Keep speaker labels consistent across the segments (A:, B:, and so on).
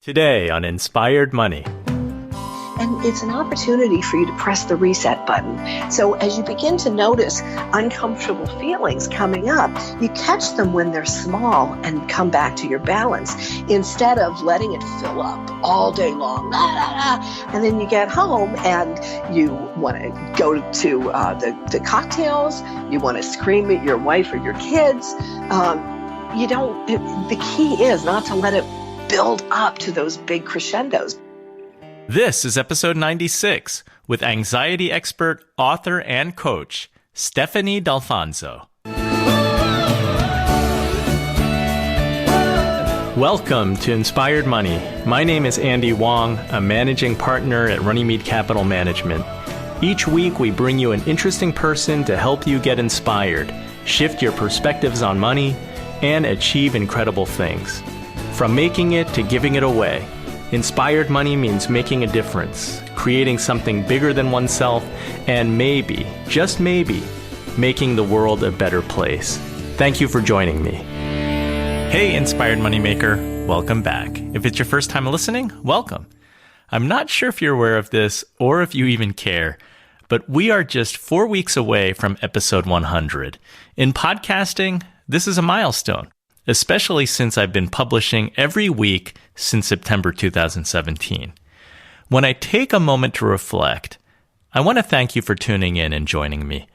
A: Today on Inspired Money.
B: And it's an opportunity for you to press the reset button. So as you begin to notice uncomfortable feelings coming up, you catch them when they're small and come back to your balance instead of letting it fill up all day long. And then you get home and you want to go to the cocktails, you want to scream at your wife or your kids. The key is not to let it build up to those big crescendos.
A: This is episode 96 with anxiety expert, author, and coach, Stephanie Dalfonzo. Welcome to Inspired Money. My name is Andy Wong, a managing partner at Runnymede Capital Management. Each week, we bring you an interesting person to help you get inspired, shift your perspectives on money, and achieve incredible things. From making it to giving it away, Inspired Money means making a difference, creating something bigger than oneself, and maybe, just maybe, making the world a better place. Thank you for joining me. Hey, Inspired Moneymaker, welcome back. If it's your first time listening, welcome. I'm not sure if you're aware of this or if you even care, but we are just 4 weeks away from episode 100. In podcasting, this is a milestone, especially since I've been publishing every week since September 2017. When I take a moment to reflect, I want to thank you for tuning in and joining me.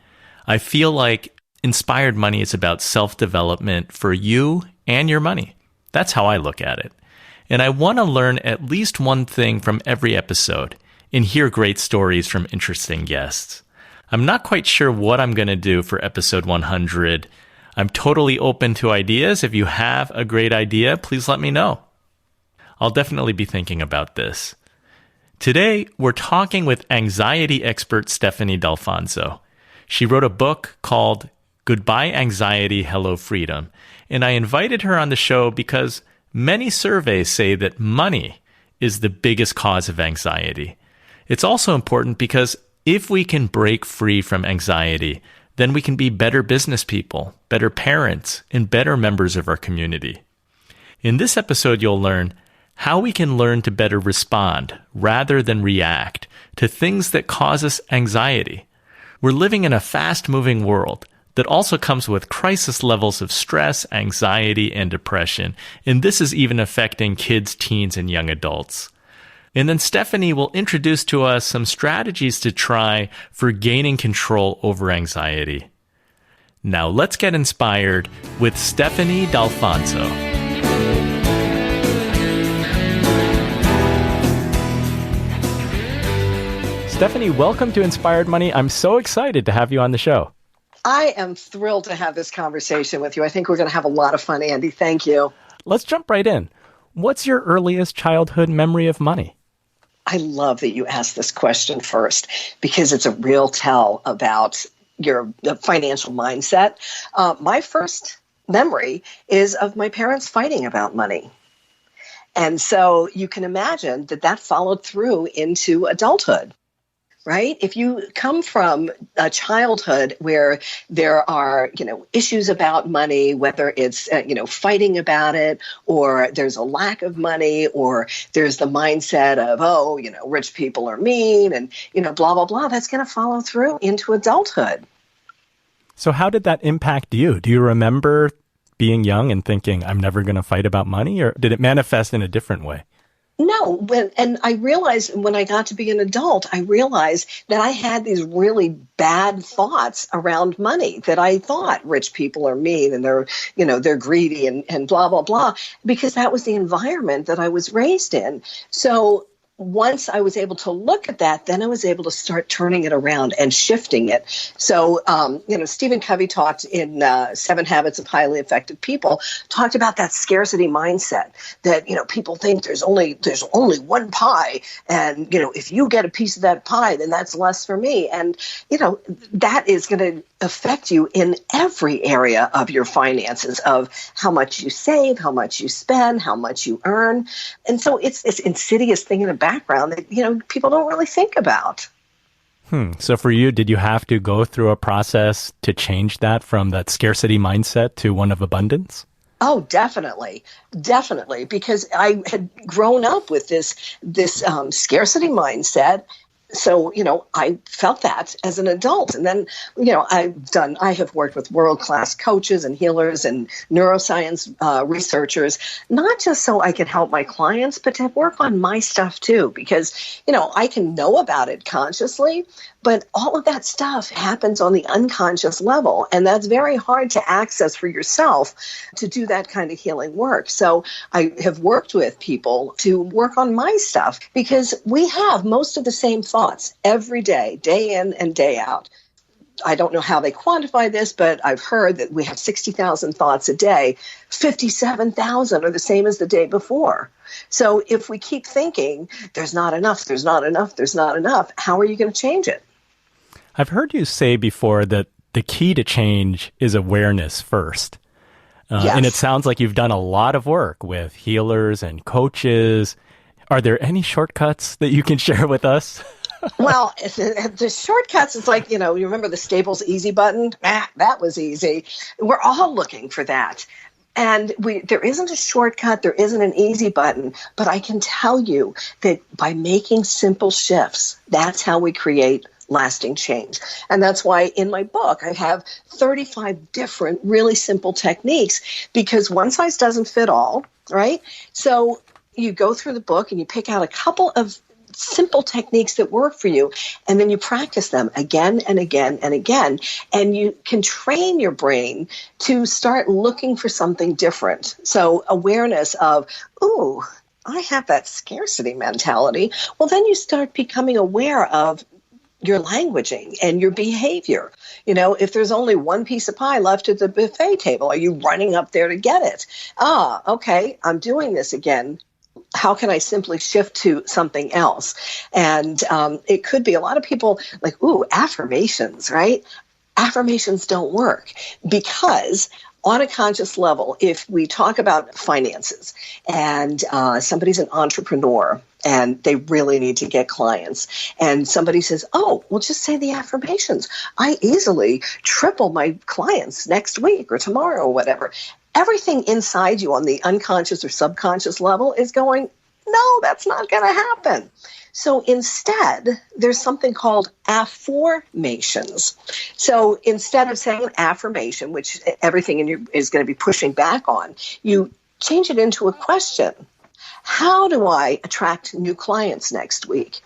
A: I feel like Inspired Money is about self-development for you and your money. That's how I look at it. And I want to learn at least one thing from every episode and hear great stories from interesting guests. I'm not quite sure what I'm going to do for episode 100. I'm totally open to ideas. If you have a great idea, please let me know. I'll definitely be thinking about this. Today, we're talking with anxiety expert Stephanie Dalfonzo. She wrote a book called Goodbye Anxiety, Hello Freedom, and I invited her on the show because many surveys say that money is the biggest cause of anxiety. It's also important because if we can break free from anxiety, then we can be better business people, better parents, and better members of our community. In this episode, you'll learn how we can learn to better respond rather than react to things that cause us anxiety. We're living in a fast-moving world that also comes with crisis levels of stress, anxiety, and depression, and this is even affecting kids, teens, and young adults. And then Stephanie will introduce to us some strategies to try for gaining control over anxiety. Now let's get inspired with Stephanie Dalfonzo. Stephanie, welcome to Inspired Money. I'm so excited to have you on the show.
B: I am thrilled to have this conversation with you. I think we're going to have a lot of fun, Andy. Thank you.
A: Let's jump right in. What's your earliest childhood memory of money?
B: I love that you asked this question first because it's a real tell about your financial mindset. My first memory is of my parents fighting about money. And so you can imagine that followed through into adulthood. Right? If you come from a childhood where there are, issues about money, whether it's, fighting about it, or there's a lack of money, or there's the mindset of, rich people are mean and, blah, blah, blah, that's going to follow through into adulthood.
A: So how did that impact you? Do you remember being young and thinking, I'm never going to fight about money, or did it manifest in a different way?
B: No, and I realized when I got to be an adult, I realized that I had these really bad thoughts around money, that I thought rich people are mean and they're greedy and blah, blah, blah, because that was the environment that I was raised in. So once I was able to look at that, then I was able to start turning it around and shifting it. So, Stephen Covey talked in 7 Habits of Highly Effective People, talked about that scarcity mindset that, people think there's only one pie. And, if you get a piece of that pie, then that's less for me. And, that is going to affect you in every area of your finances, of how much you save, how much you spend, how much you earn. And so it's this insidious thing in the background that, people don't really think about.
A: So for you, did you have to go through a process to change that from that scarcity mindset to one of abundance?
B: Oh, definitely. Definitely. Because I had grown up with this scarcity mindset. So, I felt that as an adult. And then, I have worked with world-class coaches and healers and neuroscience researchers, not just so I can help my clients, but to work on my stuff too, because, I can know about it consciously, but all of that stuff happens on the unconscious level. And that's very hard to access for yourself to do that kind of healing work. So I have worked with people to work on my stuff because we have most of the same thoughts every day, day in and day out. I don't know how they quantify this, but I've heard that we have 60,000 thoughts a day. 57,000 are the same as the day before. So if we keep thinking, there's not enough, there's not enough, there's not enough, how are you going to change it?
A: I've heard you say before that the key to change is awareness first.
B: Yes.
A: And it sounds like you've done a lot of work with healers and coaches. Are there any shortcuts that you can share with us?
B: Well, the shortcuts, it's like, you remember the Staples easy button? That was easy. We're all looking for that. And there isn't a shortcut, there isn't an easy button, but I can tell you that by making simple shifts, that's how we create lasting change. And that's why in my book, I have 35 different really simple techniques, because one size doesn't fit all, right? So you go through the book and you pick out a couple of simple techniques that work for you, and then you practice them again and again and again, and you can train your brain to start looking for something different. So awareness of, ooh, I have that scarcity mentality. Well, then you start becoming aware of your languaging and your behavior. If there's only one piece of pie left at the buffet table, are you running up there to get it? Okay, I'm doing this again. How can I simply shift to something else? And it could be a lot of people like, ooh, affirmations, right? Affirmations don't work because on a conscious level, if we talk about finances and somebody's an entrepreneur and they really need to get clients, and somebody says, oh, well, just say the affirmations. I easily triple my clients next week or tomorrow or whatever. Everything inside you on the unconscious or subconscious level is going, no, that's not going to happen. So instead, there's something called affirmations. So instead of saying an affirmation, which everything in you is going to be pushing back on, you change it into a question. How do I attract new clients next week?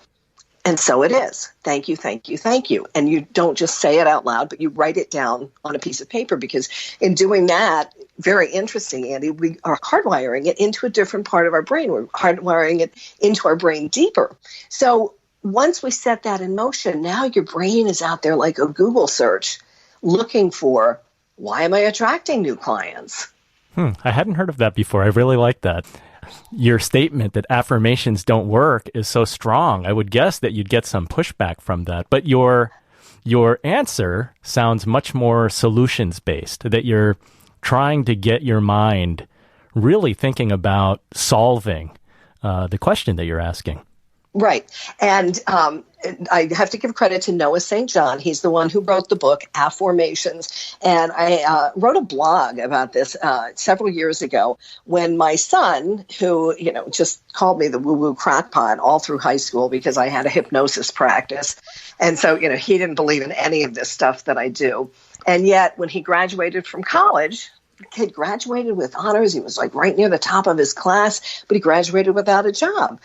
B: And so it is. Thank you, thank you, thank you. And you don't just say it out loud, but you write it down on a piece of paper, because in doing that, very interesting, Andy, we are hardwiring it into a different part of our brain. We're hardwiring it into our brain deeper. So once we set that in motion, now your brain is out there like a Google search looking for, why am I attracting new clients?
A: I hadn't heard of that before. I really like that. Your statement that affirmations don't work is so strong. I would guess that you'd get some pushback from that. But your answer sounds much more solutions-based, that you're trying to get your mind really thinking about solving the question that you're asking.
B: Right. And I have to give credit to Noah St. John. He's the one who wrote the book, Affirmations. And I wrote a blog about this several years ago when my son, who, just called me the woo-woo crackpot all through high school because I had a hypnosis practice. And so, he didn't believe in any of this stuff that I do. And yet when he graduated from college, the kid graduated with honors. He was like right near the top of his class, but he graduated without a job.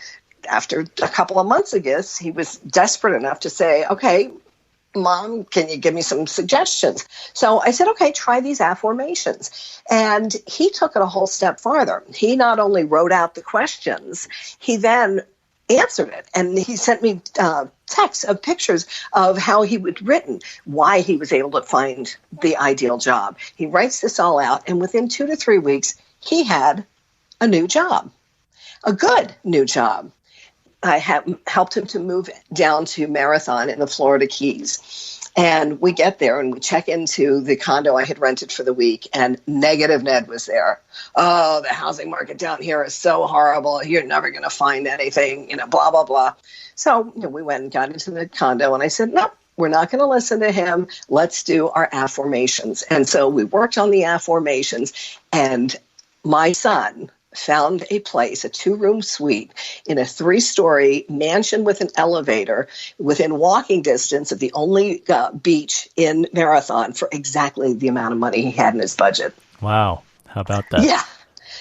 B: After a couple of months of this, he was desperate enough to say, okay, Mom, can you give me some suggestions? So I said, okay, try these affirmations. And he took it a whole step farther. He not only wrote out the questions, he then answered it. And he sent me texts of pictures of how he had written, why he was able to find the ideal job. He writes this all out. And within 2 to 3 weeks, he had a new job, a good new job. I helped him to move down to Marathon in the Florida Keys. And we get there and we check into the condo I had rented for the week, and Negative Ned was there. Oh, the housing market down here is so horrible. You're never going to find anything, blah, blah, blah. So we went and got into the condo, and I said, no, we're not going to listen to him. Let's do our affirmations. And so we worked on the affirmations, and my son found a place, a 2-room suite in a 3-story mansion with an elevator within walking distance of the only beach in Marathon for exactly the amount of money he had in his budget.
A: Wow. How about that?
B: Yeah.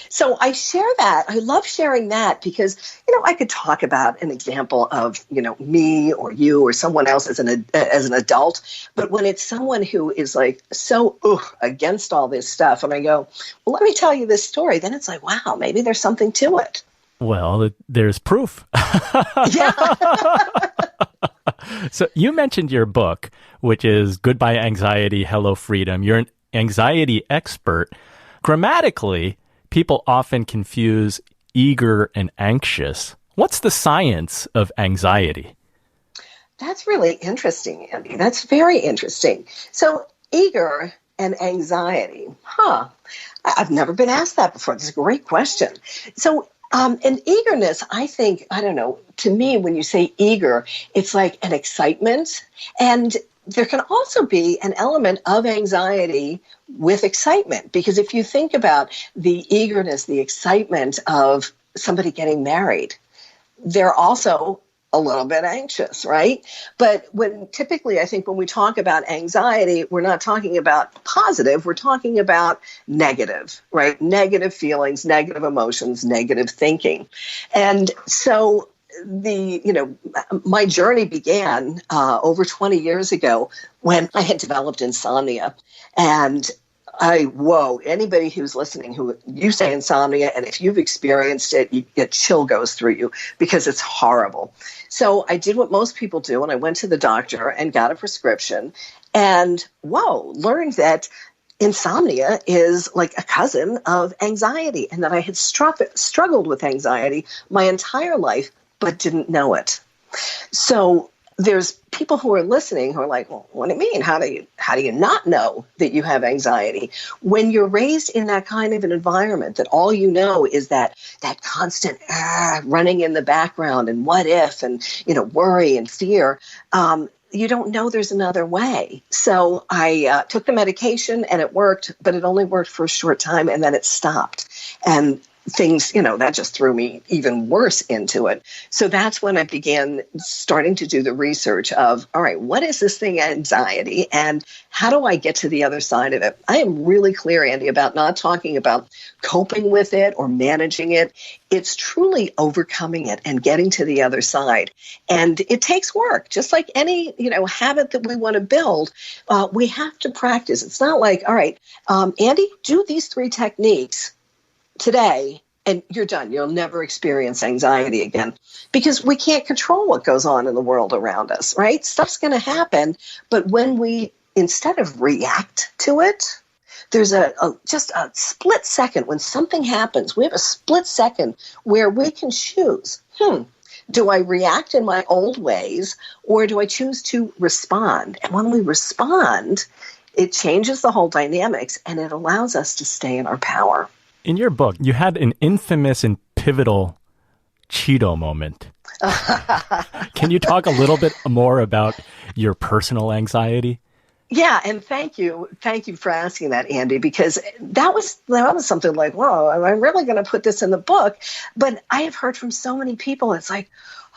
B: So I share that. I love sharing that because, I could talk about an example of, me or you or someone else as an adult. But when it's someone who is like so against all this stuff, and I go, well, let me tell you this story, then it's like, wow, maybe there's something to it.
A: Well, there's proof.
B: Yeah.
A: So you mentioned your book, which is Goodbye Anxiety, Hello Freedom. You're an anxiety expert. Grammatically, people often confuse eager and anxious. What's the science of anxiety?
B: That's really interesting, Andy. That's very interesting. So eager and anxiety. I've never been asked that before. That's a great question. So and eagerness, I think, I don't know, to me, when you say eager, it's like an excitement. And there can also be an element of anxiety with excitement, because if you think about the eagerness, the excitement of somebody getting married, they're also a little bit anxious, right? But typically, I think when we talk about anxiety, we're not talking about positive, we're talking about negative, right? Negative feelings, negative emotions, negative thinking. And so my journey began over 20 years ago when I had developed insomnia. And anybody who's listening, who you say insomnia, and if you've experienced it, a chill goes through you because it's horrible. So I did what most people do, and I went to the doctor and got a prescription, and learned that insomnia is like a cousin of anxiety, and that I had struggled with anxiety my entire life, but didn't know it. So there's people who are listening who are like, well, what do you mean? How do you not know that you have anxiety? When you're raised in that kind of an environment that all you know is that constant running in the background and what if and, worry and fear, you don't know there's another way. So I took the medication and it worked, but it only worked for a short time and then it stopped. And things, that just threw me even worse into it. So that's when I began starting to do the research of, all right, what is this thing, anxiety, and how do I get to the other side of it? I am really clear, Andy, about not talking about coping with it or managing it. It's truly overcoming it and getting to the other side. And it takes work, just like any, habit that we want to build. We have to practice. It's not like, all right, Andy, do these 3 techniques today, and you're done. You'll never experience anxiety again, because we can't control what goes on in the world around us, right? Stuff's going to happen, but when we, instead of react to it, there's just a split second when something happens. We have a split second where we can choose, do I react in my old ways, or do I choose to respond? And when we respond, it changes the whole dynamics, and it allows us to stay in our power.
A: In your book, you had an infamous and pivotal Cheeto moment. Can you talk a little bit more about your personal anxiety?
B: Yeah, and thank you for asking that, Andy, because that was something like, whoa, am I really going to put this in the book? But I have heard from so many people, it's like,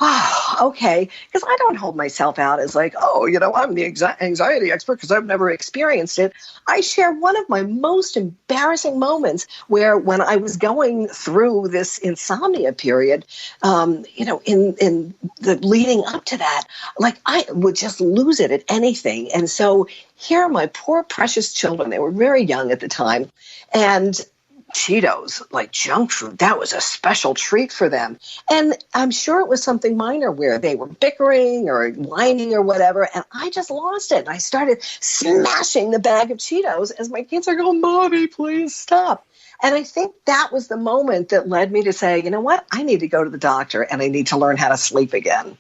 B: oh, okay, because I don't hold myself out as like, I'm the anxiety expert because I've never experienced it. I share one of my most embarrassing moments where when I was going through this insomnia period, in the leading up to that, like I would just lose it at anything. And so here are my poor, precious children. They were very young at the time. And Cheetos, like junk food, that was a special treat for them. And I'm sure it was something minor where they were bickering or whining or whatever, and I just lost it. And I started smashing the bag of Cheetos as my kids are going, Mommy, please stop. And I think that was the moment that led me to say, you know what, I need to go to the doctor and I need to learn how to sleep again.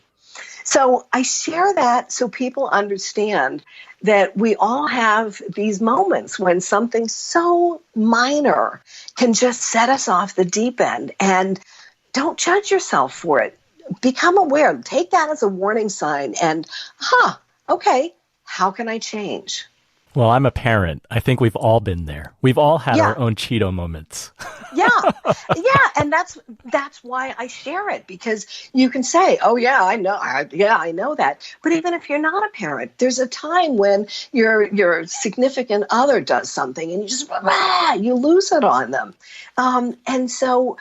B: So I share that so people understand that we all have these moments when something so minor can just set us off the deep end. And don't judge yourself for it. Become aware. Take that as a warning sign. And, okay, how can I change?
A: Well, I'm a parent. I think we've all been there. We've all had our own Cheeto moments.
B: Yeah, and that's why I share it, because you can say, "Oh yeah, I know, I know that." But even if you're not a parent, there's a time when your significant other does something, and you just you lose it on them, and so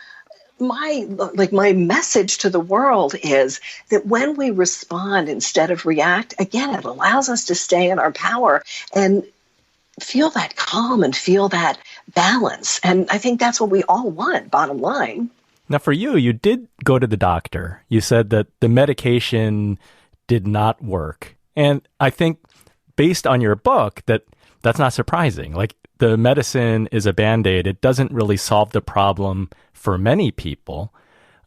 B: my message to the world is that when we respond instead of react, again, it allows us to stay in our power and feel that calm and feel that balance. And I think that's what we all want, bottom line.
A: Now, for you, you did go to the doctor. You said that the medication did not work. And I think based on your book, that's not surprising. Like, the medicine is a Band-Aid. It doesn't really solve the problem for many people.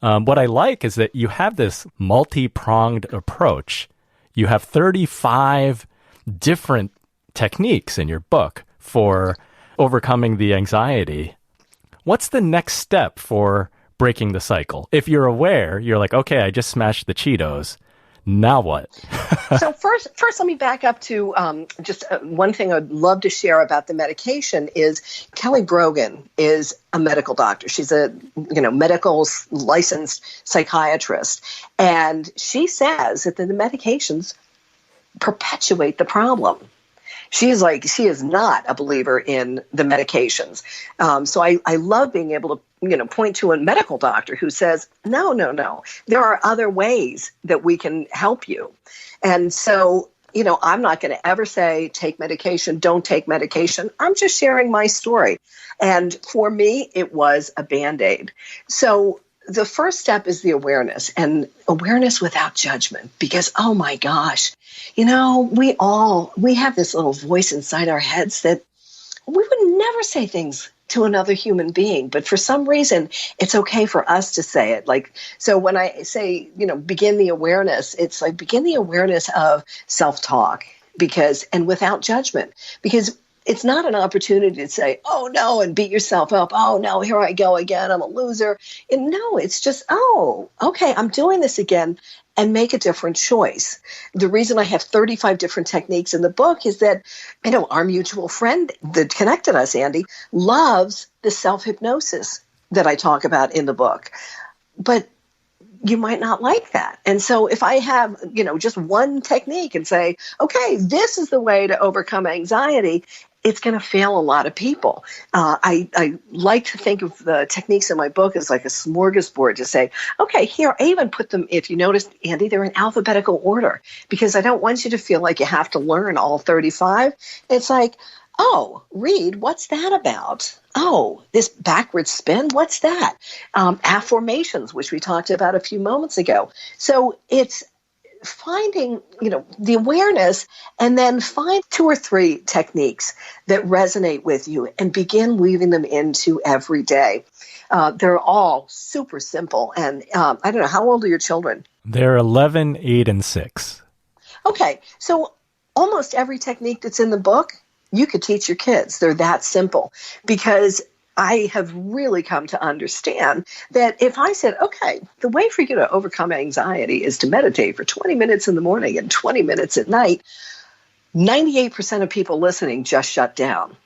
A: What I like is that you have this multi-pronged approach. You have 35 different techniques in your book for overcoming the anxiety. What's the next step for breaking the cycle? If you're aware, you're like, okay, I just smashed the Cheetos. Now what?
B: So first, let me back up to just one thing I'd love to share about the medication is Kelly Brogan is a medical doctor. She's a medical licensed psychiatrist, and she says that the medications perpetuate the problem. She is not a believer in the medications. So I love being able to point to a medical doctor who says, no, there are other ways that we can help you. And so, I'm not going to ever say take medication, don't take medication. I'm just sharing my story. And for me, it was a Band-Aid. So the first step is the awareness, and awareness without judgment, because, oh my gosh, we have this little voice inside our heads that we would never say things to another human being, but for some reason, it's okay for us to say it. Like, so when I say, begin the awareness, it's like begin the awareness of self-talk, and without judgment, because it's not an opportunity to say, oh no, and beat yourself up. Oh no, here I go again. I'm a loser. And no, it's just, oh, okay, I'm doing this again, and make a different choice. The reason I have 35 different techniques in the book is that, our mutual friend that connected us, Andy, loves the self-hypnosis that I talk about in the book. But you might not like that. And so if I have, just one technique and say, okay, this is the way to overcome anxiety, it's going to fail a lot of people. I like to think of the techniques in my book as like a smorgasbord to say, okay, here, I even put them, if you notice, Andy, they're in alphabetical order, because I don't want you to feel like you have to learn all 35. It's like, oh, read, what's that about? Oh, this backward spin, what's that? Affirmations, which we talked about a few moments ago. So it's finding, the awareness, and then find 2 or 3 techniques that resonate with you and begin weaving them into every day. They're all super simple. And I don't know, how old are your children?
A: They're 11, 8, and 6.
B: Okay. So almost every technique that's in the book, you could teach your kids. They're that simple, because I have really come to understand that if I said, okay, the way for you to overcome anxiety is to meditate for 20 minutes in the morning and 20 minutes at night, 98% of people listening just shut down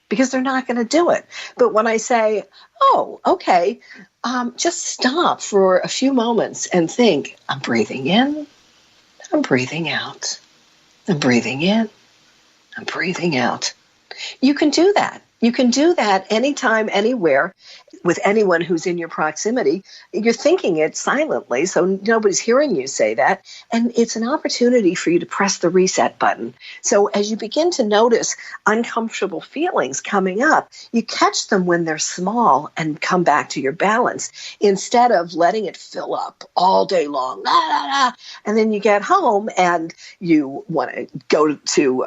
B: because they're not going to do it. But when I say, oh, okay, just stop for a few moments and think, I'm breathing in, I'm breathing out, I'm breathing in, I'm breathing out. You can do that. You can do that anytime, anywhere, with anyone who's in your proximity. You're thinking it silently, so nobody's hearing you say that. And it's an opportunity for you to press the reset button. So as you begin to notice uncomfortable feelings coming up, you catch them when they're small and come back to your balance, instead of letting it fill up all day long. And then you get home and you want to go to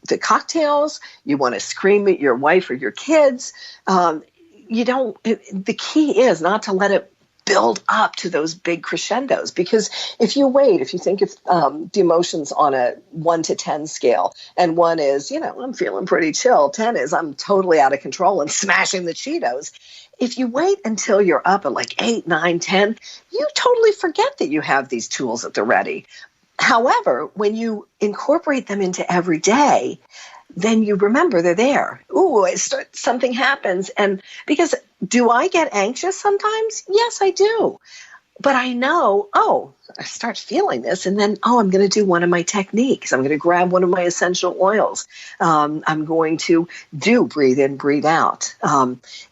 B: the cocktails, you want to scream at your wife or your kids. The key is not to let it build up to those big crescendos, because if you think of the emotions on a 1 to 10 scale, and 1 is, I'm feeling pretty chill, 10 is I'm totally out of control and smashing the Cheetos. If you wait until you're up at like 8, 9, 10, you totally forget that you have these tools at the ready. However, when you incorporate them into every day, then you remember they're there. Ooh, something happens. And because Do I get anxious sometimes? Yes, I do. But I know, I start feeling this, and then, I'm going to do one of my techniques. I'm going to grab one of my essential oils. I'm going to do breathe in, breathe out.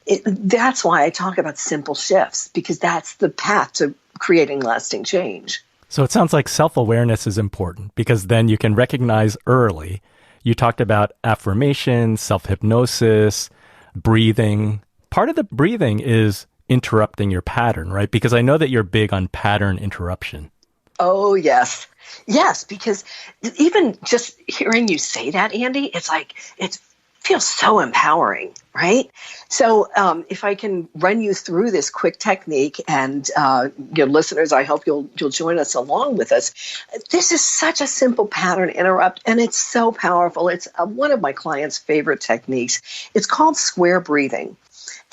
B: That's why I talk about simple shifts, because that's the path to creating lasting change.
C: So it sounds like self-awareness is important, because then you can recognize early. You talked about affirmation, self-hypnosis, breathing. Part of the breathing is interrupting your pattern, right? Because I know that you're big on pattern interruption.
B: Oh, yes. Yes, because even just hearing you say that, Andy, it's like, it feels so empowering, right? So if I can run you through this quick technique, and your listeners, I hope you'll join us along with us. This is such a simple pattern interrupt, and it's so powerful. It's one of my clients' favorite techniques. It's called square breathing.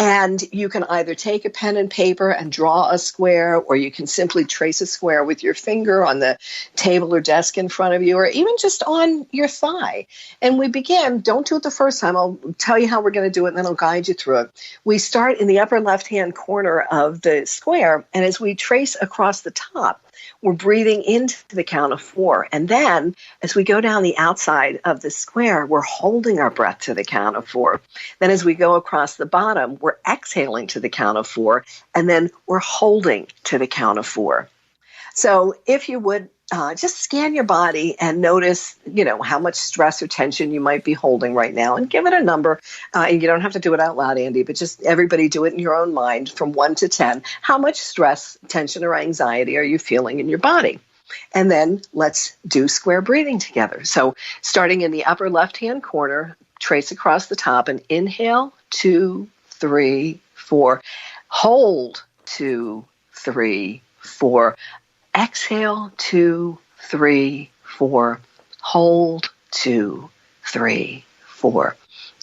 B: And you can either take a pen and paper and draw a square, or you can simply trace a square with your finger on the table or desk in front of you, or even just on your thigh. And we begin, don't do it the first time. I'll tell you how we're going to do it, and then I'll guide you through it. We start in the upper left-hand corner of the square, and as we trace across the top, we're breathing into the count of 4. And then as we go down the outside of the square, we're holding our breath to the count of 4. Then as we go across the bottom, we're exhaling to the count of 4. And then we're holding to the count of 4. So if you would just scan your body and notice, how much stress or tension you might be holding right now, and give it a number. And you don't have to do it out loud, Andy, but just everybody do it in your own mind from 1 to 10. How much stress, tension, or anxiety are you feeling in your body? And then let's do square breathing together. So starting in the upper left-hand corner, trace across the top, and inhale, 2, 3, 4. Hold, 2, 3, 4. Exhale, 2, 3, 4. Hold, 2, 3, 4.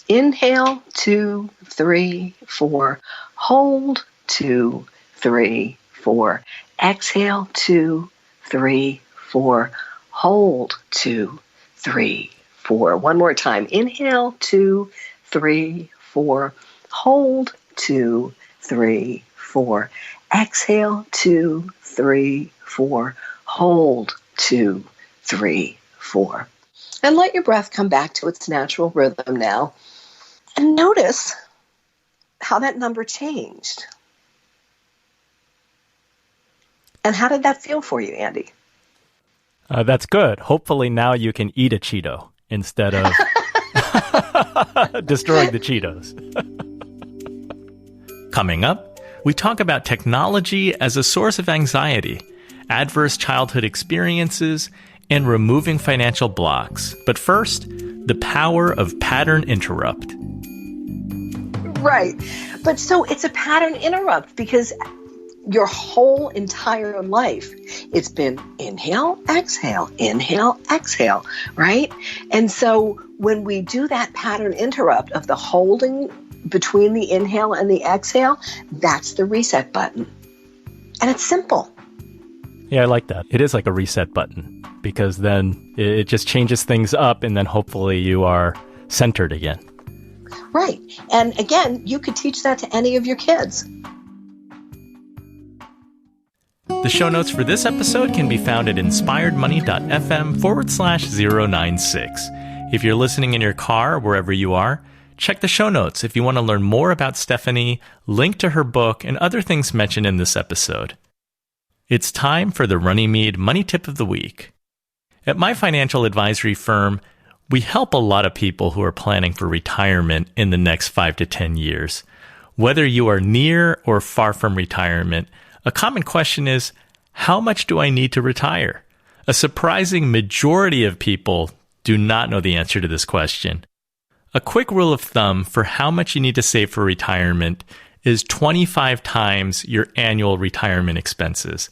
B: Inhale, 2, 3, 4. Hold, 2, 3, 4. Exhale, 2, 3, 4. Hold, 2, 3, 4. One more time. Inhale, 2, 3, 4. Hold, 2, 3, 4. Exhale, 2, 3, 4. Hold, 2, 3, 4. And let your breath come back to its natural rhythm now. And notice how that number changed. And how did that feel for you, Andy?
C: That's good. Hopefully now you can eat a Cheeto instead of destroying the Cheetos.
A: Coming up, we talk about technology as a source of anxiety, adverse childhood experiences, and removing financial blocks. But first, the power of pattern interrupt.
B: Right. But so it's a pattern interrupt because your whole entire life, it's been inhale, exhale, right? And so when we do that pattern interrupt of the holding between the inhale and the exhale, that's the reset button. And it's simple.
C: Yeah, I like that. It is like a reset button because then it just changes things up and then hopefully you are centered again.
B: Right. And again, you could teach that to any of your kids.
A: The show notes for this episode can be found at inspiredmoney.fm/096. If you're listening in your car, wherever you are, check the show notes if you want to learn more about Stephanie, link to her book, and other things mentioned in this episode. It's time for the Runnymede Money Tip of the Week. At my financial advisory firm, we help a lot of people who are planning for retirement in the next 5 to 10 years. Whether you are near or far from retirement, a common question is, how much do I need to retire? A surprising majority of people do not know the answer to this question. A quick rule of thumb for how much you need to save for retirement is 25 times your annual retirement expenses.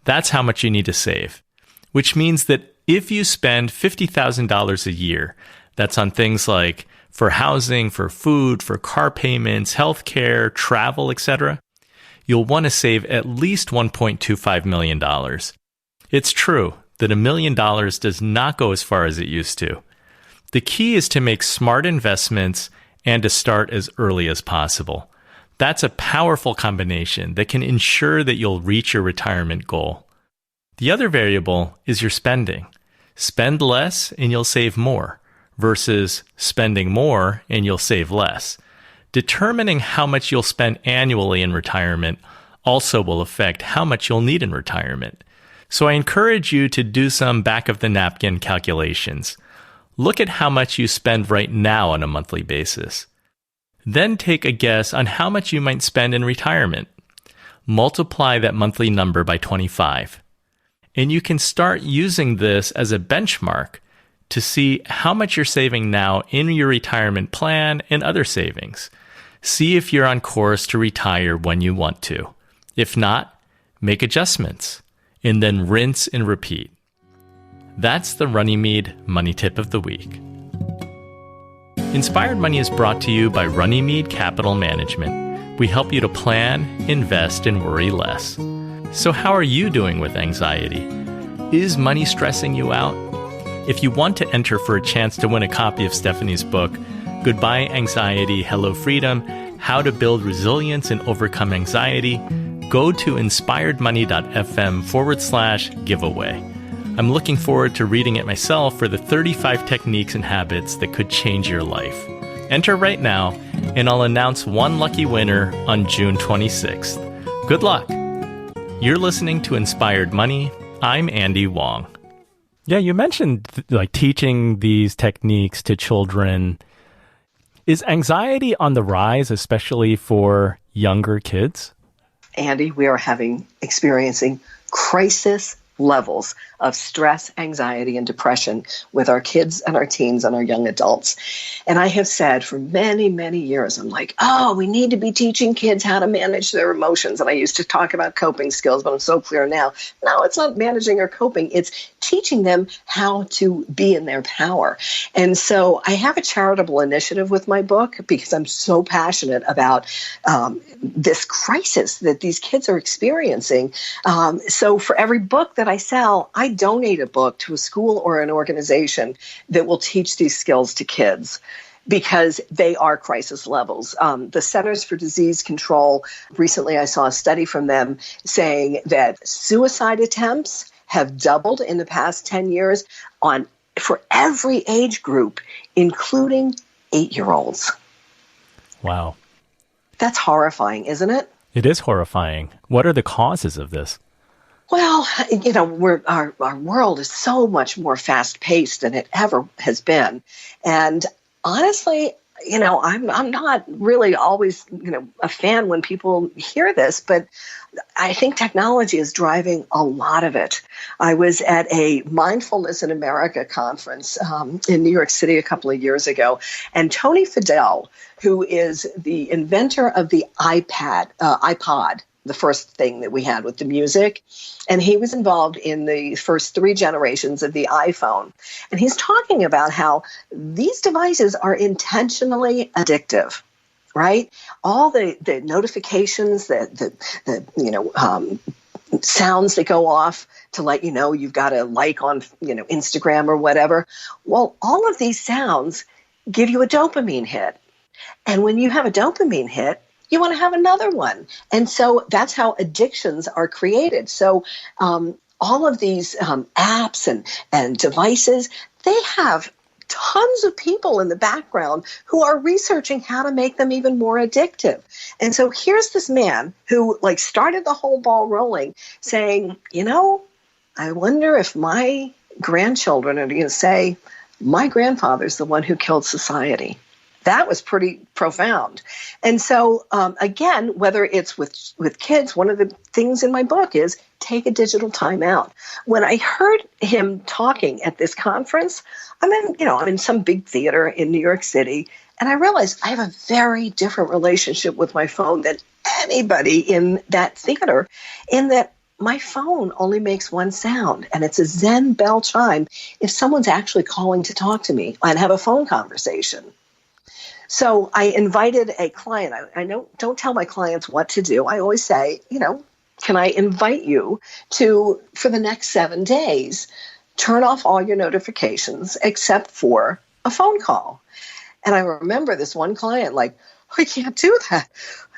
A: That's how much you need to save, which means that if you spend $50,000 a year, that's on things like for housing, for food, for car payments, healthcare, travel, etc., you'll want to save at least $1.25 million. It's true that $1 million does not go as far as it used to. The key is to make smart investments and to start as early as possible. That's a powerful combination that can ensure that you'll reach your retirement goal. The other variable is your spending. Spend less and you'll save more versus spending more and you'll save less. Determining how much you'll spend annually in retirement also will affect how much you'll need in retirement. So I encourage you to do some back-of-the-napkin calculations. Look at how much you spend right now on a monthly basis. Then take a guess on how much you might spend in retirement. Multiply that monthly number by 25. And you can start using this as a benchmark to see how much you're saving now in your retirement plan and other savings. See if you're on course to retire when you want to. If not, make adjustments and then rinse and repeat. That's the Runnymede Money Tip of the Week. Inspired Money is brought to you by Runnymede Capital Management. We help you to plan, invest, and worry less. So how are you doing with anxiety? Is money stressing you out? If you want to enter for a chance to win a copy of Stephanie's book, Goodbye Anxiety, Hello Freedom, How to Build Resilience and Overcome Anxiety, go to inspiredmoney.fm/giveaway. I'm looking forward to reading it myself for the 35 techniques and habits that could change your life. Enter right now, and I'll announce one lucky winner on June 26th. Good luck! You're listening to Inspired Money. I'm Andy Wong.
C: Yeah, you mentioned like teaching these techniques to children. Is anxiety on the rise, especially for younger kids?
B: Andy, we are experiencing crisis levels of stress, anxiety, and depression with our kids and our teens and our young adults. And I have said for many, many years, I'm like, we need to be teaching kids how to manage their emotions. And I used to talk about coping skills, but I'm so clear now. No, it's not managing or coping. It's teaching them how to be in their power. And so I have a charitable initiative with my book because I'm so passionate about this crisis that these kids are experiencing. So for every book that I sell, I donate a book to a school or an organization that will teach these skills to kids because they are crisis levels. The Centers for Disease Control, recently I saw a study from them saying that suicide attempts have doubled in the past 10 years for every age group, including 8-year-olds.
C: Wow.
B: That's horrifying, isn't it?
C: It is horrifying. What are the causes of this?
B: Well, our world is so much more fast-paced than it ever has been. And honestly, I'm not really always, a fan when people hear this, but I think technology is driving a lot of it. I was at a Mindfulness in America conference in New York City a couple of years ago, and Tony Fadell, who is the inventor of the iPod, the first thing that we had with the music. And he was involved in the first 3 generations of the iPhone. And he's talking about how these devices are intentionally addictive, right? All the notifications, the sounds that go off to let you know you've got a like on, Instagram or whatever. Well, all of these sounds give you a dopamine hit. And when you have a dopamine hit, you want to have another one. And so that's how addictions are created. So all of these apps and devices, they have tons of people in the background who are researching how to make them even more addictive. And so here's this man who started the whole ball rolling saying, I wonder if my grandchildren are going to say, my grandfather's the one who killed society. That was pretty profound. And so, again, whether it's with kids, one of the things in my book is take a digital timeout. When I heard him talking at this conference, I'm in some big theater in New York City, and I realized I have a very different relationship with my phone than anybody in that theater, in that my phone only makes one sound, and it's a Zen bell chime if someone's actually calling to talk to me and have a phone conversation. So I invited a client. I don't tell my clients what to do. I always say, can I invite you to, for the next 7 days, turn off all your notifications except for a phone call. And I remember this one client I can't do that.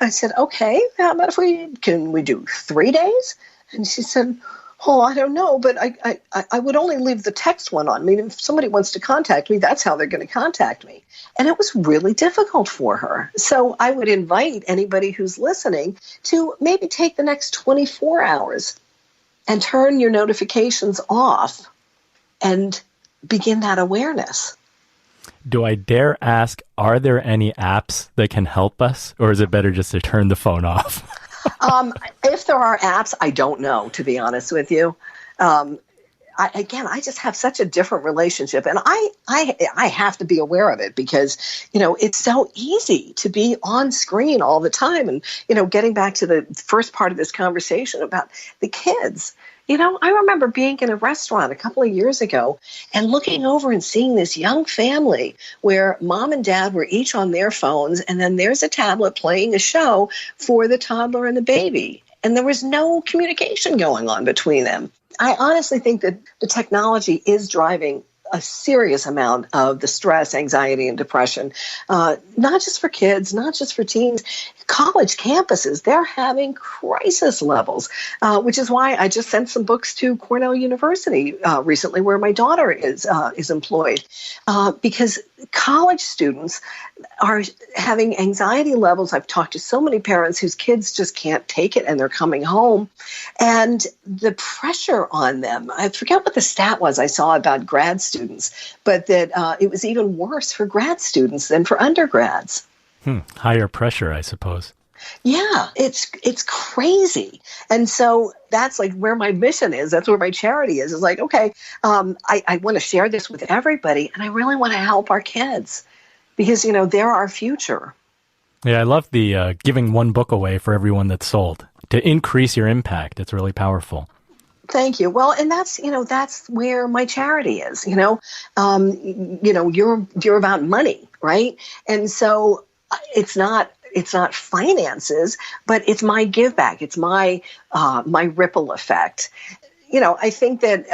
B: I said, okay, how about can we do 3 days? And she said, oh, I don't know, but I would only leave the text one on. I mean, if somebody wants to contact me, that's how they're going to contact me. And it was really difficult for her. So I would invite anybody who's listening to maybe take the next 24 hours and turn your notifications off and begin that awareness.
C: Do I dare ask, are there any apps that can help us, or is it better just to turn the phone off?
B: If there are apps, I don't know, to be honest with you. I just have such a different relationship, and I have to be aware of it because, it's so easy to be on screen all the time. And, getting back to the first part of this conversation about the kids, I remember being in a restaurant a couple of years ago and looking over and seeing this young family where mom and dad were each on their phones, and then there's a tablet playing a show for the toddler and the baby. And there was no communication going on between them. I honestly think that the technology is driving a serious amount of the stress, anxiety, and depression, not just for kids, not just for teens. College campuses, they're having crisis levels, which is why I just sent some books to Cornell University recently, where my daughter is employed, because college students are having anxiety levels. I've talked to so many parents whose kids just can't take it and they're coming home. And the pressure on them, I forget what the stat was I saw about grad students, but that it was even worse for grad students than for undergrads.
C: Higher pressure, I suppose.
B: Yeah, it's crazy. And so that's like where my mission is. That's where my charity is. It's like, okay, I want to share this with everybody, and I really want to help our kids because, they're our future.
C: Yeah, I love the giving one book away for everyone that's sold to increase your impact. It's really powerful.
B: Thank you. Well, and that's where my charity is. You're about money, right? And so it's not finances, but it's my give back. It's my ripple effect. I think that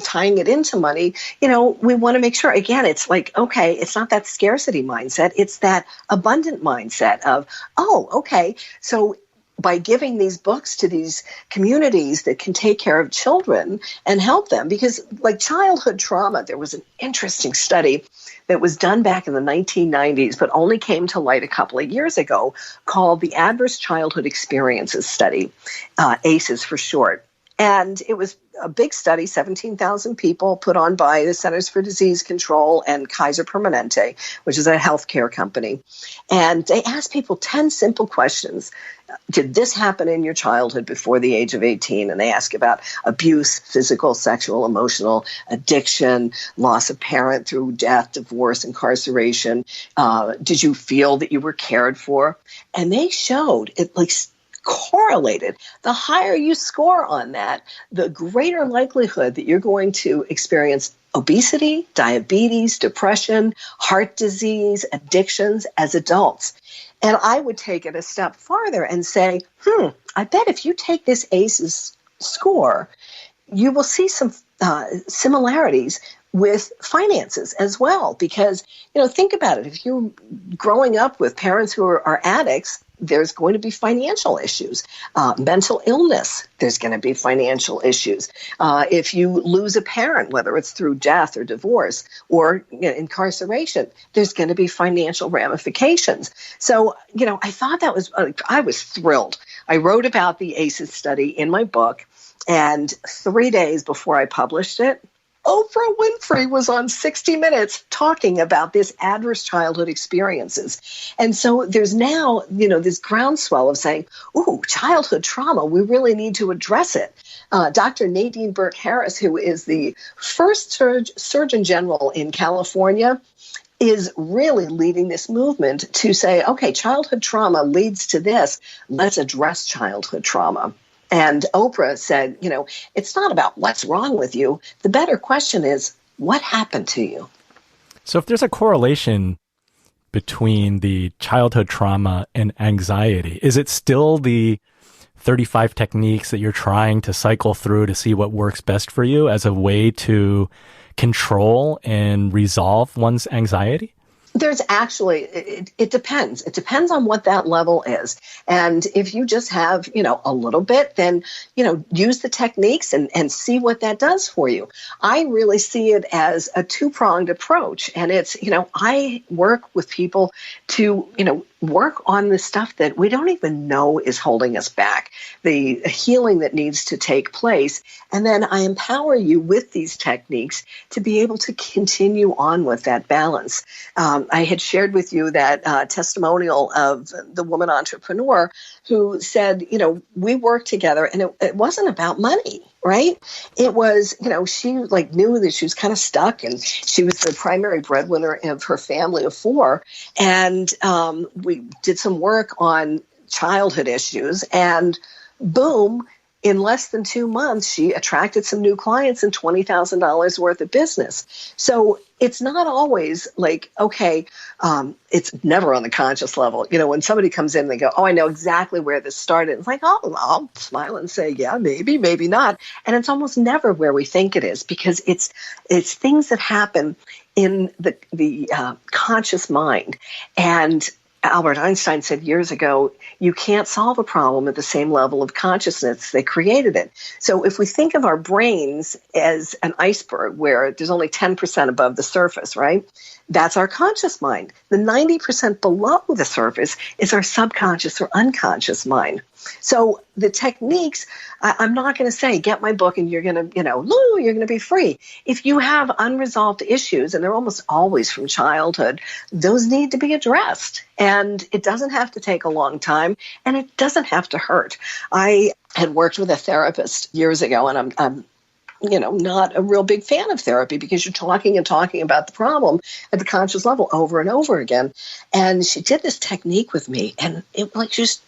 B: tying it into money, we want to make sure, again, it's like, okay, it's not that scarcity mindset. It's that abundant mindset of, oh, okay, so by giving these books to these communities that can take care of children and help them, because like childhood trauma, there was an interesting study that was done back in the 1990s, but only came to light a couple of years ago, called the Adverse Childhood Experiences Study, ACEs for short. And it was a big study, 17,000 people put on by the Centers for Disease Control and Kaiser Permanente, which is a healthcare company. And they asked people 10 simple questions. Did this happen in your childhood before the age of 18? And they ask about abuse, physical, sexual, emotional, addiction, loss of parent through death, divorce, incarceration. Did you feel that you were cared for? And they showed it correlated. The higher you score on that, the greater likelihood that you're going to experience obesity, diabetes, depression, heart disease, addictions as adults. And I would take it a step farther and say, I bet if you take this ACEs score, you will see some similarities with finances as well. Because, think about it. If you're growing up with parents who are addicts, there's going to be financial issues. Mental illness, there's going to be financial issues. If you lose a parent, whether it's through death or divorce or incarceration, there's going to be financial ramifications. So, I thought that was, I was thrilled. I wrote about the ACEs study in my book, and 3 days before I published it, Oprah Winfrey was on 60 Minutes talking about this adverse childhood experiences. And so there's now, this groundswell of saying, ooh, childhood trauma, we really need to address it. Dr. Nadine Burke Harris, who is the first Surgeon General in California, is really leading this movement to say, okay, childhood trauma leads to this. Let's address childhood trauma. And Oprah said, it's not about what's wrong with you. The better question is, what happened to you?
C: So if there's a correlation between the childhood trauma and anxiety, is it still the 35 techniques that you're trying to cycle through to see what works best for you as a way to control and resolve one's anxiety?
B: There's actually, it depends. It depends on what that level is. And if you just have, a little bit, then, use the techniques and see what that does for you. I really see it as a two-pronged approach. And it's, I work with people to, work on the stuff that we don't even know is holding us back, the healing that needs to take place. And then I empower you with these techniques to be able to continue on with that balance. I had shared with you that testimonial of the woman entrepreneur who said, we worked together and it wasn't about money. Right? It was, she knew that she was kind of stuck, and she was the primary breadwinner of her family of four. And we did some work on childhood issues, and boom, in less than 2 months, she attracted some new clients and $20,000 worth of business. So it's not always it's never on the conscious level. When somebody comes in and they go, oh, I know exactly where this started. It's like, oh, I'll smile and say, yeah, maybe, maybe not. And it's almost never where we think it is, because it's things that happen in the conscious mind. And Albert Einstein said years ago, you can't solve a problem at the same level of consciousness that created it. So if we think of our brains as an iceberg where there's only 10% above the surface, right? That's our conscious mind. The 90% below the surface is our subconscious or unconscious mind. So the techniques, I'm not going to say, get my book and you're going to, you're going to be free. If you have unresolved issues, and they're almost always from childhood, those need to be addressed. And it doesn't have to take a long time, and it doesn't have to hurt. I had worked with a therapist years ago, and I'm not a real big fan of therapy, because you're talking and talking about the problem at the conscious level over and over again. And she did this technique with me, and it was just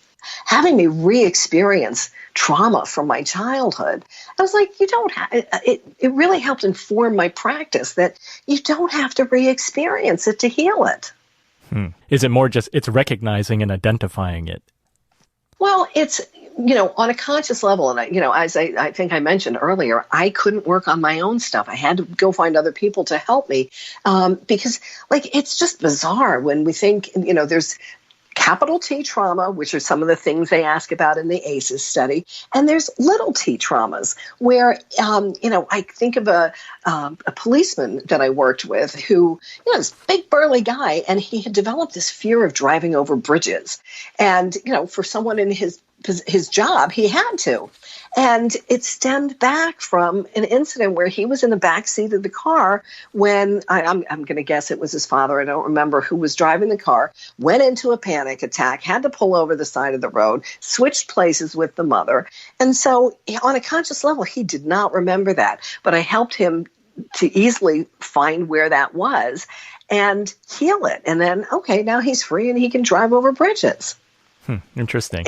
B: having me re-experience trauma from my childhood. I was like, you don't have it. It really helped inform my practice that you don't have to re-experience it to heal it.
C: Is it more just it's recognizing and identifying it?
B: Well, it's, on a conscious level, and as I think I mentioned earlier, I couldn't work on my own stuff. I had to go find other people to help me, because it's just bizarre when we think, there's capital T trauma, which are some of the things they ask about in the ACEs study, and there's little t traumas where, I think of a policeman that I worked with who, this big burly guy, and he had developed this fear of driving over bridges. And, for someone in his job, he had to. And it stemmed back from an incident where he was in the back seat of the car when, I'm going to guess it was his father, I don't remember who was driving the car, went into a panic attack, had to pull over the side of the road, switched places with the mother. And so on a conscious level, he did not remember that. But I helped him to easily find where that was and heal it. And then, okay, now he's free and he can drive over bridges.
C: Interesting.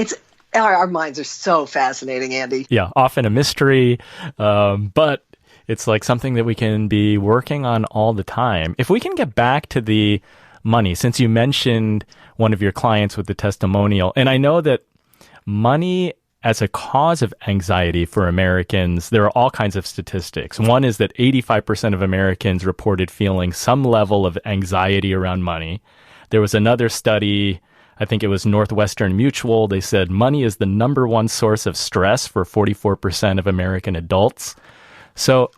B: Our minds are so fascinating, Andy.
C: Yeah, often a mystery, but it's like something that we can be working on all the time. If we can get back to the money, since you mentioned one of your clients with the testimonial, and I know that money as a cause of anxiety for Americans, there are all kinds of statistics. One is that 85% of Americans reported feeling some level of anxiety around money. There was another study, I think it was Northwestern Mutual. They said money is the number one source of stress for 44% of American adults. So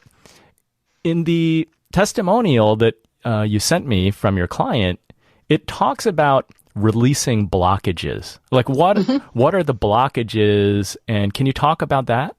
C: in the testimonial that you sent me from your client, it talks about releasing blockages. Like what are the blockages, and can you talk about that?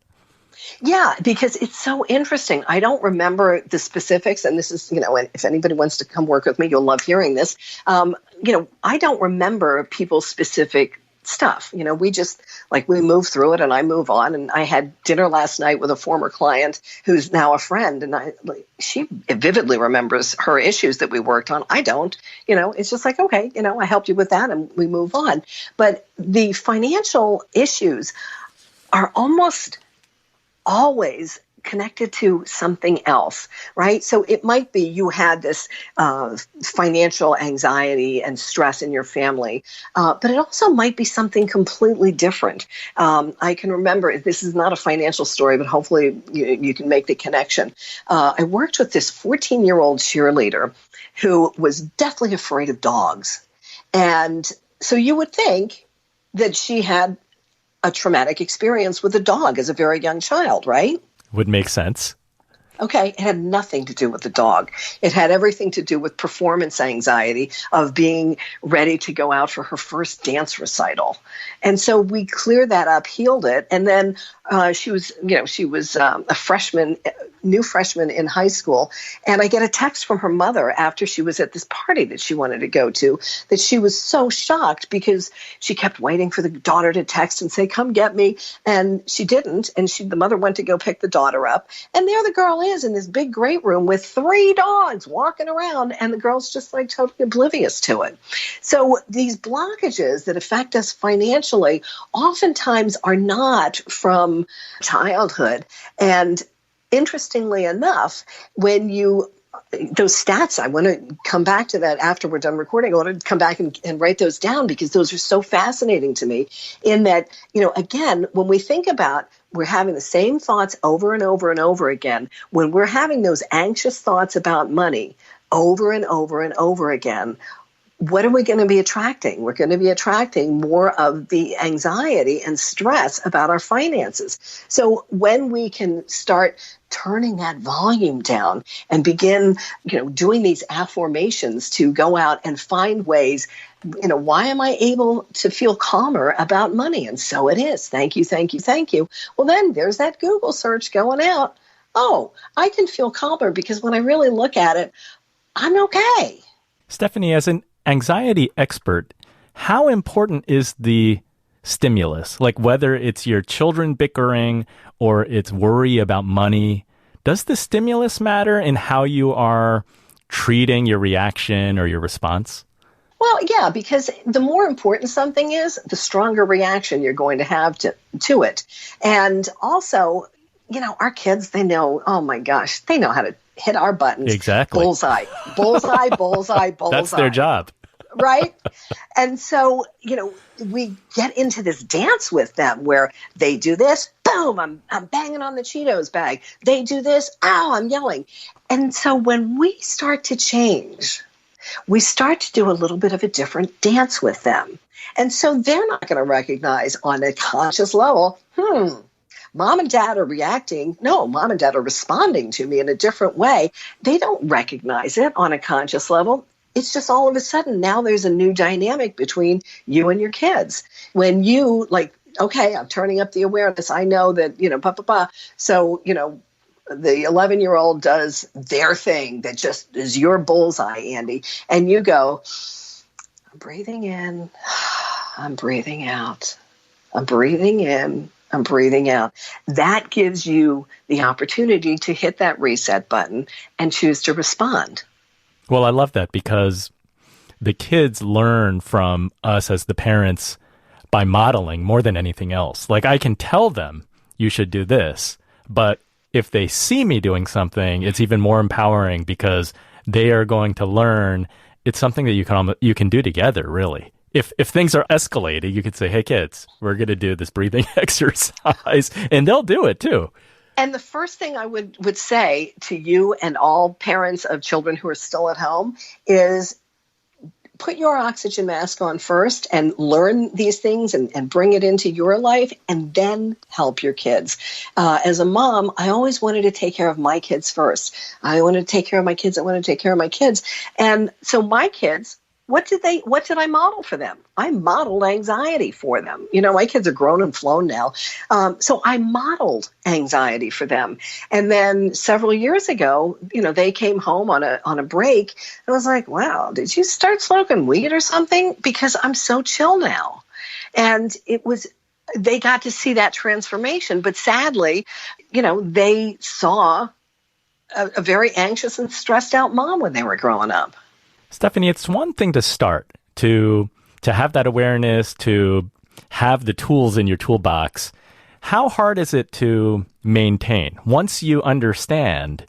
B: Yeah, because it's so interesting. I don't remember the specifics, and this is, if anybody wants to come work with me, you'll love hearing this. I don't remember people's specific stuff. We just, we move through it and I move on. And I had dinner last night with a former client who's now a friend, and she vividly remembers her issues that we worked on. I don't. It's just like, okay, I helped you with that and we move on. But the financial issues are almost always connected to something else, right? So it might be you had this financial anxiety and stress in your family, but it also might be something completely different. I can remember, this is not a financial story, but hopefully you can make the connection. I worked with this 14-year-old cheerleader who was deathly afraid of dogs. And so you would think that she had a traumatic experience with a dog as a very young child, right?
C: Would make sense.
B: Okay, it had nothing to do with the dog. It had everything to do with performance anxiety of being ready to go out for her first dance recital. And so we cleared that up, healed it, and then she was a freshman, new freshman in high school, and I get a text from her mother after she was at this party that she wanted to go to, that she was so shocked because she kept waiting for the daughter to text and say, "Come get me," and she didn't, and the mother went to go pick the daughter up, and there the girl is in this big great room with 3 dogs walking around, and the girl's just like totally oblivious to it. So these blockages that affect us financially oftentimes are not from childhood. And interestingly enough, when those stats, I want to come back to that after we're done recording. I want to come back and write those down because those are so fascinating to me in that, again, when we think about we're having the same thoughts over and over and over again, when we're having those anxious thoughts about money over and over and over again, what are we going to be attracting? We're going to be attracting more of the anxiety and stress about our finances. So when we can start turning that volume down and begin, doing these affirmations to go out and find ways, why am I able to feel calmer about money? And so it is. Thank you, thank you, thank you. Well, then there's that Google search going out. Oh, I can feel calmer because when I really look at it, I'm okay.
C: Stephanie, as an anxiety expert, how important is the stimulus? Like whether it's your children bickering or it's worry about money, does the stimulus matter in how you are treating your reaction or your response?
B: Well, yeah, because the more important something is, the stronger reaction you're going to have to it. And also, our kids, they know, oh my gosh, they know how to hit our buttons.
C: Exactly.
B: Bullseye, bullseye, bullseye, bullseye.
C: That's their job.
B: Right? And so, we get into this dance with them where they do this, boom, I'm banging on the Cheetos bag. They do this, ow, I'm yelling. And so when we start to change, we start to do a little bit of a different dance with them. And so they're not going to recognize on a conscious level, Mom and Dad are reacting. No, Mom and Dad are responding to me in a different way. They don't recognize it on a conscious level. It's just all of a sudden now there's a new dynamic between you and your kids. When you okay, I'm turning up the awareness. I know that, So, the 11-year-old does their thing that just is your bullseye, Andy. And you go, I'm breathing in, I'm breathing out. I'm breathing in, I'm breathing out. That gives you the opportunity to hit that reset button and choose to respond.
C: Well, I love that because the kids learn from us as the parents by modeling more than anything else. Like I can tell them you should do this, but if they see me doing something, it's even more empowering because they are going to learn it's something that you can do together, really. If things are escalating, you could say, hey, kids, we're going to do this breathing exercise, and they'll do it too.
B: And the first thing I would say to you and all parents of children who are still at home is put your oxygen mask on first and learn these things and bring it into your life and then help your kids. As a mom, I always wanted to take care of my kids first. I wanted to take care of my kids. I wanted to take care of my kids. And so my kids, what did I model for them? I modeled anxiety for them. My kids are grown and flown now. So I modeled anxiety for them. And then several years ago, they came home on a break. And I was like, wow, did you start smoking weed or something? Because I'm so chill now. And they got to see that transformation. But sadly, they saw a very anxious and stressed out mom when they were growing up.
C: Stephanie, it's one thing to start, to have that awareness, to have the tools in your toolbox. How hard is it to maintain? Once you understand,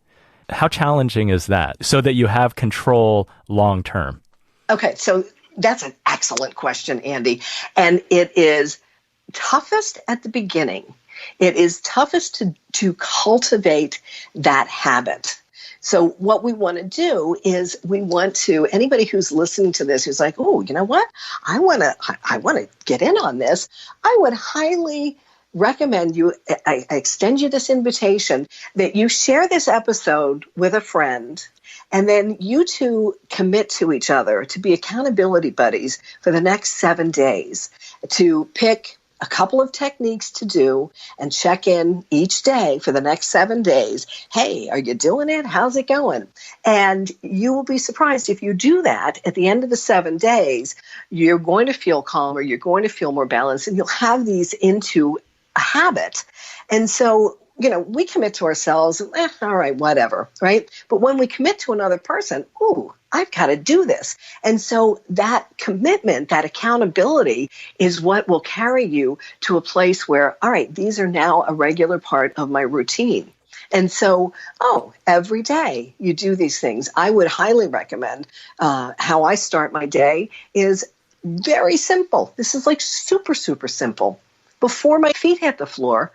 C: how challenging is that so that you have control long term?
B: Okay, so that's an excellent question, Andy. And it is toughest at the beginning. It is toughest to cultivate that habit. So what we want to do is anybody who's listening to this who's like, oh, you know what? I want to get in on this. I would highly recommend I extend you this invitation that you share this episode with a friend, and then you two commit to each other to be accountability buddies for the next 7 days, to pick a couple of techniques to do and check in each day for the next 7 days. Hey, are you doing it? How's it going? And you will be surprised if you do that at the end of the 7 days, you're going to feel calmer, you're going to feel more balanced, and you'll have these into a habit. And so, we commit to ourselves, all right, whatever, right? But when we commit to another person, ooh, I've got to do this. And so that commitment, that accountability is what will carry you to a place where, all right, these are now a regular part of my routine. And so, every day you do these things. I would highly recommend how I start my day is very simple. This is like super, super simple. Before my feet hit the floor,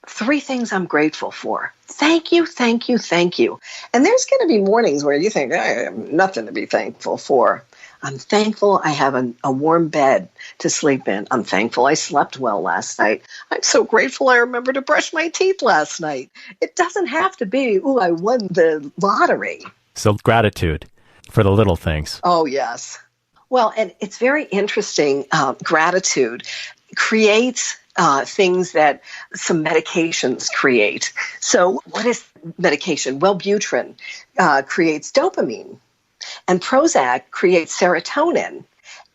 B: 3 things I'm grateful for. Thank you, thank you, thank you. And there's going to be mornings where you think, I have nothing to be thankful for. I'm thankful I have a warm bed to sleep in. I'm thankful I slept well last night. I'm so grateful I remembered to brush my teeth last night. It doesn't have to be, I won the lottery.
C: So gratitude for the little things.
B: Oh, yes. Well, and it's very interesting. Gratitude creates things that some medications create. So what is medication? Wellbutrin creates dopamine, and Prozac creates serotonin,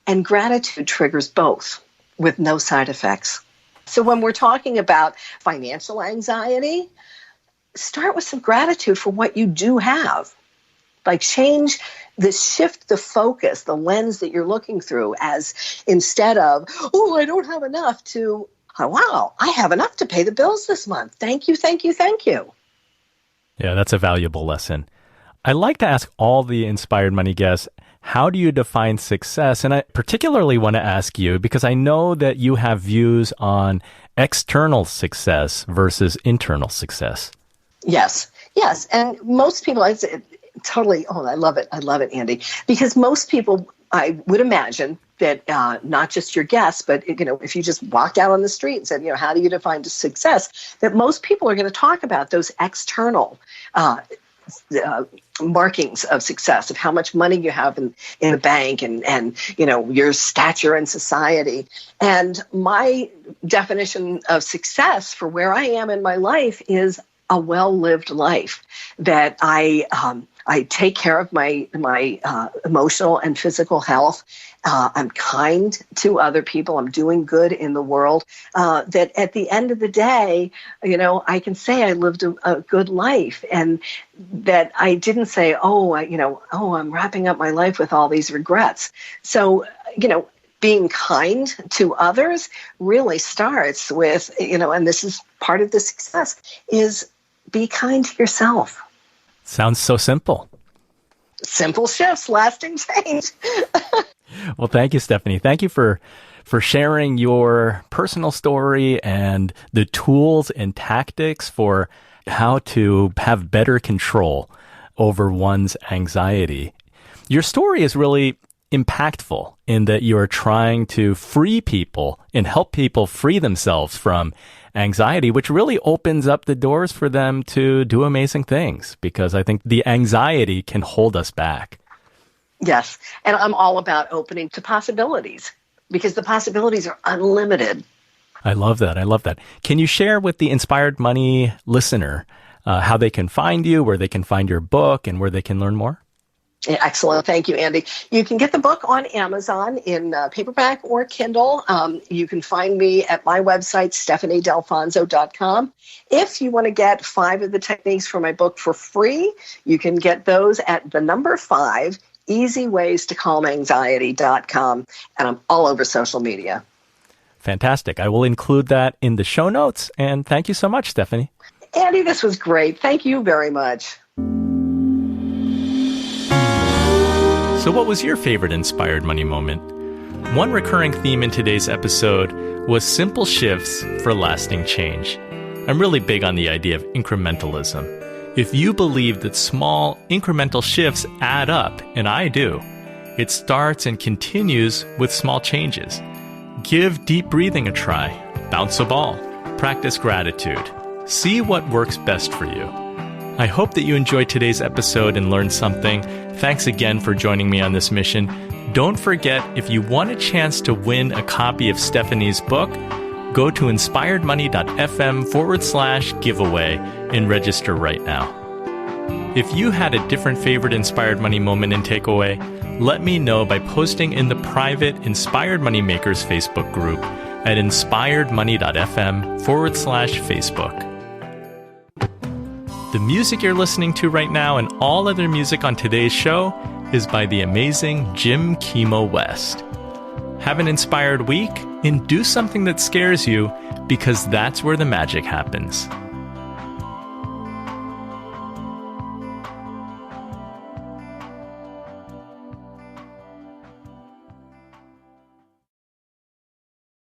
B: and gratitude triggers both with no side effects. So when we're talking about financial anxiety, start with some gratitude for what you do have. Like shift the focus, the lens that you're looking through, as instead of, I don't have enough, to, wow, I have enough to pay the bills this month. Thank you, thank you, thank you.
C: Yeah, that's a valuable lesson. I like to ask all the Inspired Money guests, how do you define success? And I particularly want to ask you, because I know that you have views on external success versus internal success.
B: Yes. And most people, I say, totally, I love it, Andy, because most people, I would imagine that not just your guests, but if you just walked out on the street and said, how do you define success, that most people are going to talk about those external markings of success, of how much money you have in the bank and your stature in society. And my definition of success for where I am in my life is a well-lived life, that I take care of my emotional and physical health. I'm kind to other people. I'm doing good in the world. That at the end of the day, I can say I lived a good life, and that I didn't say, I'm wrapping up my life with all these regrets. So, being kind to others really starts with, and this is part of the success, is be kind to yourself.
C: Sounds so simple.
B: Simple shifts, lasting change.
C: Well, thank you, Stephanie. Thank you for sharing your personal story and the tools and tactics for how to have better control over one's anxiety. Your story is really impactful in that you are trying to free people and help people free themselves from anxiety, which really opens up the doors for them to do amazing things, because I think the anxiety can hold us back.
B: Yes. And I'm all about opening to possibilities, because the possibilities are unlimited.
C: I love that. Can you share with the Inspired Money listener how they can find you, where they can find your book, and where they can learn more?
B: Excellent. Thank you, Andy. You can get the book on Amazon in paperback or Kindle. You can find me at my website, stephaniedalfonzo.com. If you want to get 5 of the techniques for my book for free, you can get those at the number 5, easywaystocalmanxiety.com. And I'm all over social media.
C: Fantastic. I will include that in the show notes. And thank you so much, Stephanie.
B: Andy, this was great. Thank you very much.
A: So what was your favorite inspired money moment? One recurring theme in today's episode was simple shifts for lasting change. I'm really big on the idea of incrementalism. If you believe that small incremental shifts add up, and I do, it starts and continues with small changes. Give deep breathing a try. Bounce a ball. Practice gratitude. See what works best for you. I hope that you enjoyed today's episode and learned something. Thanks again for joining me on this mission. Don't forget, if you want a chance to win a copy of Stephanie's book, go to inspiredmoney.fm/giveaway and register right now. If you had a different favorite inspired money moment and takeaway, let me know by posting in the private Inspired Moneymakers Facebook group at inspiredmoney.fm/Facebook. The music you're listening to right now and all other music on today's show is by the amazing Jim Kimo West. Have an inspired week and do something that scares you, because that's where the magic happens.